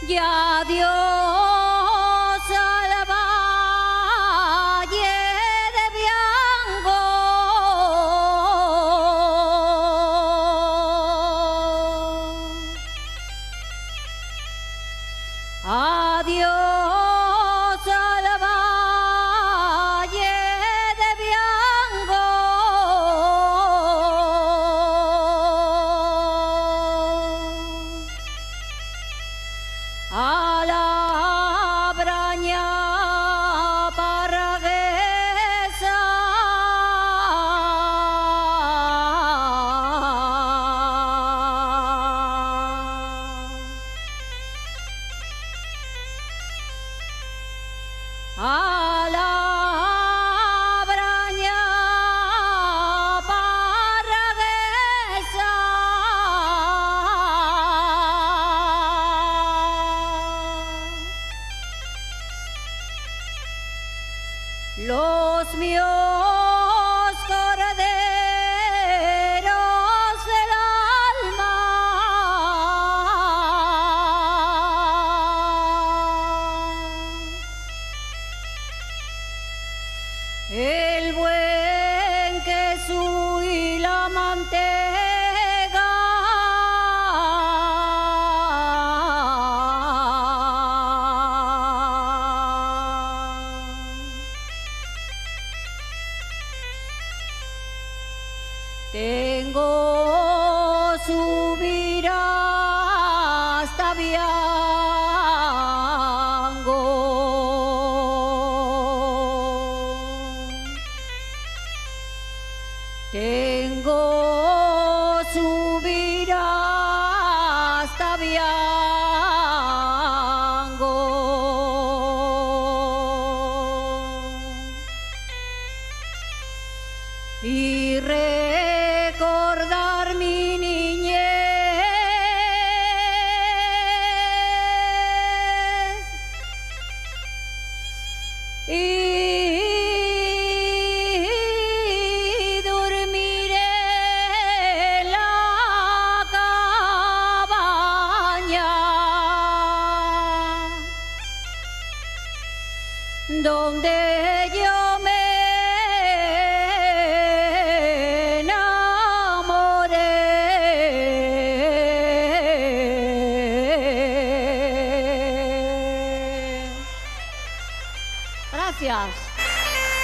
Ya Dios al valle de Viango. Adiós al valle de Viango. A la braña parraguesa. A la braña parraguesa. Los míos corderos del alma. El buen queso y la mantega. Tengo subir hasta Viango. Tengo subir hasta Viango. Y recordar mi niñez y dormir en la cabaña donde yo me Gracias.